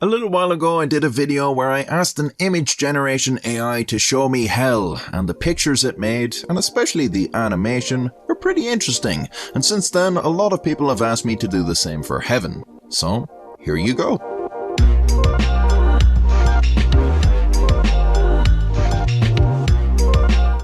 A little while ago I did a video where I asked an image generation AI to show me hell, and the pictures it made, and especially the animation, were pretty interesting, and since then a lot of people have asked me to do the same for heaven. So, here you go.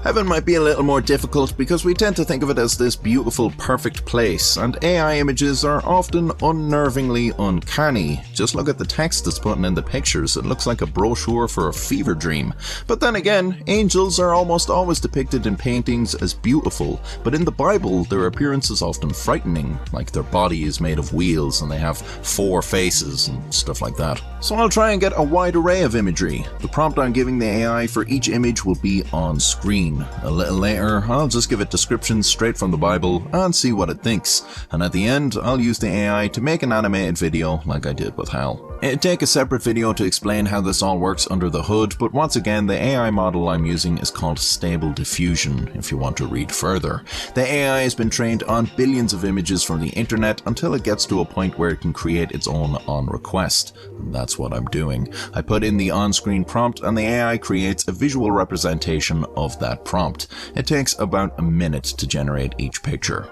Heaven might be a little more difficult because we tend to think of it as this beautiful, perfect place, and AI images are often unnervingly uncanny. Just look at the text that's put in the pictures, it looks like a brochure for a fever dream. But then again, angels are almost always depicted in paintings as beautiful, but in the Bible their appearance is often frightening, like their body is made of wheels and they have 4 faces and stuff like that. So I'll try and get a wide array of imagery. The prompt I'm giving the AI for each image will be on screen. A little later, I'll just give it descriptions straight from the Bible and see what it thinks, and at the end, I'll use the AI to make an animated video like I did with Hal. It'd take a separate video to explain how this all works under the hood, but once again, the AI model I'm using is called Stable Diffusion, if you want to read further. The AI has been trained on billions of images from the internet until it gets to a point where it can create its own on request, and that's what I'm doing. I put in the on-screen prompt and the AI creates a visual representation of that prompt. It takes about a minute to generate each picture.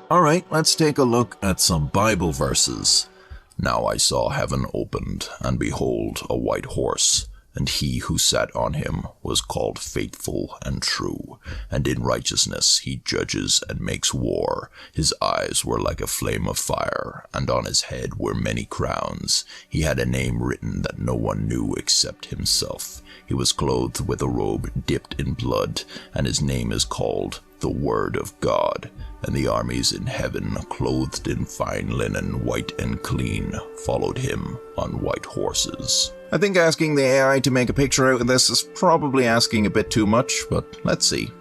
Alright, let's take a look at some Bible verses. Now I saw heaven opened, and behold, a white horse, and he who sat on him was called Faithful and True, and in righteousness he judges and makes war. His eyes were like a flame of fire, and on his head were many crowns. He had a name written that no one knew except himself. He was clothed with a robe dipped in blood, and his name is called the Word of God. And the armies in heaven, clothed in fine linen, white and clean, followed him on white horses. I think asking the AI to make a picture out of this is probably asking a bit too much, but let's see.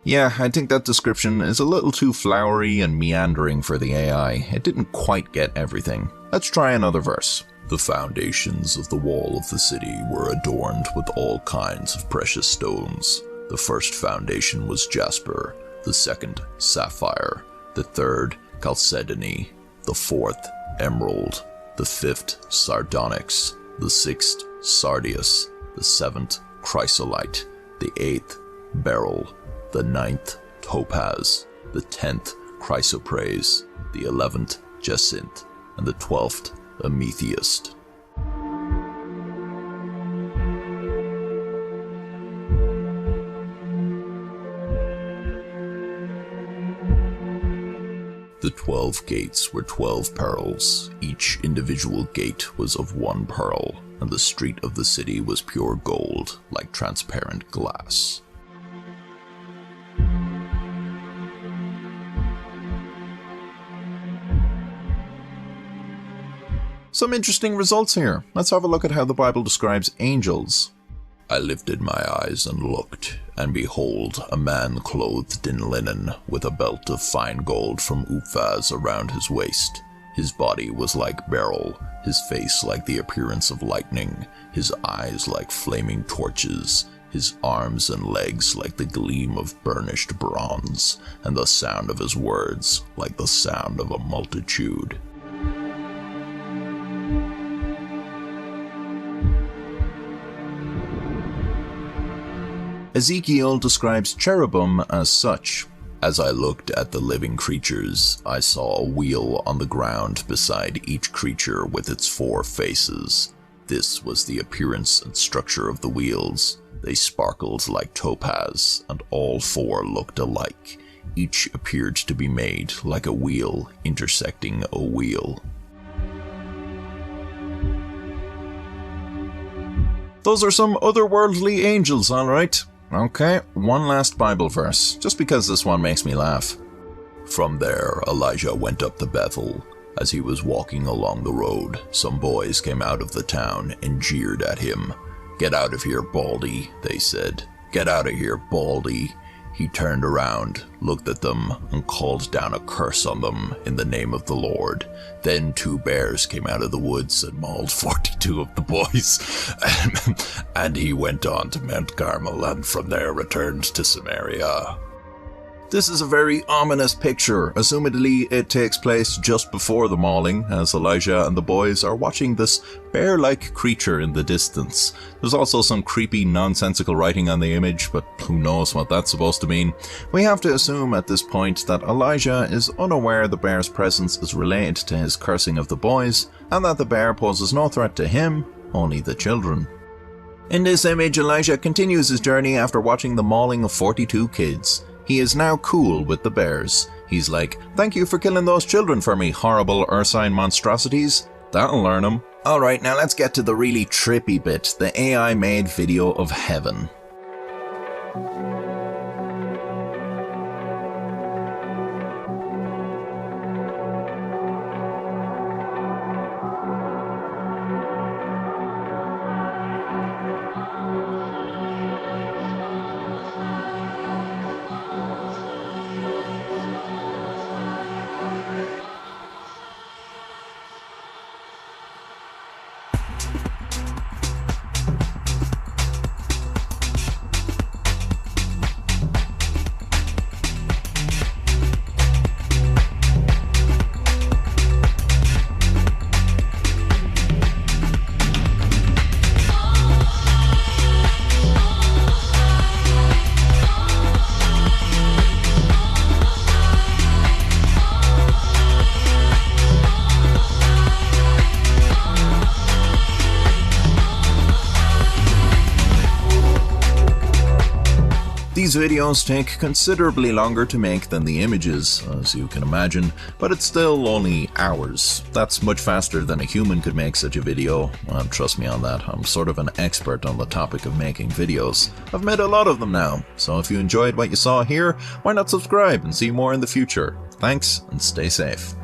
Yeah, I think that description is a little too flowery and meandering for the AI. It didn't quite get everything. Let's try another verse. The foundations of the wall of the city were adorned with all kinds of precious stones. The first foundation was jasper, the second sapphire, the third chalcedony, the fourth emerald, the fifth sardonyx, the sixth sardius, the seventh chrysolite, the eighth beryl, the ninth topaz, the 10th chrysoprase, the 11th jacinth, and the 12th amethyst. The 12 gates were 12 pearls. Each individual gate was of 1 pearl, and the street of the city was pure gold, like transparent glass. Some interesting results here. Let's have a look at how the Bible describes angels. I lifted my eyes and looked, and behold, a man clothed in linen, with a belt of fine gold from Uphaz around his waist. His body was like beryl, his face like the appearance of lightning, his eyes like flaming torches, his arms and legs like the gleam of burnished bronze, and the sound of his words like the sound of a multitude. Ezekiel describes cherubim as such. As I looked at the living creatures, I saw a wheel on the ground beside each creature with its 4 faces. This was the appearance and structure of the wheels. They sparkled like topaz, and all 4 looked alike. Each appeared to be made like a wheel intersecting a wheel. Those are some otherworldly angels, alright. Okay, one last Bible verse, just because this one makes me laugh. From there, Elijah went up to Bethel. As he was walking along the road, some boys came out of the town and jeered at him. "Get out of here, Baldy," they said. "Get out of here, Baldy." He turned around, looked at them, and called down a curse on them in the name of the Lord. Then 2 bears came out of the woods and mauled 42 of the boys. And he went on to Mount Carmel, and from there returned to Samaria. This is a very ominous picture. Assumedly, it takes place just before the mauling, as Elijah and the boys are watching this bear-like creature in the distance. There's also some creepy, nonsensical writing on the image, but who knows what that's supposed to mean. We have to assume at this point that Elijah is unaware the bear's presence is related to his cursing of the boys, and that the bear poses no threat to him, only the children. In this image, Elijah continues his journey after watching the mauling of 42 kids. He is now cool with the bears. He's like, "Thank you for killing those children for me, horrible ursine monstrosities. That'll learn them." Alright, now let's get to the really trippy bit, the AI-made video of heaven. These videos take considerably longer to make than the images, as you can imagine, but it's still only hours. That's much faster than a human could make such a video, and trust me on that, I'm sort of an expert on the topic of making videos. I've made a lot of them now, so if you enjoyed what you saw here, why not subscribe and see more in the future? Thanks, and stay safe.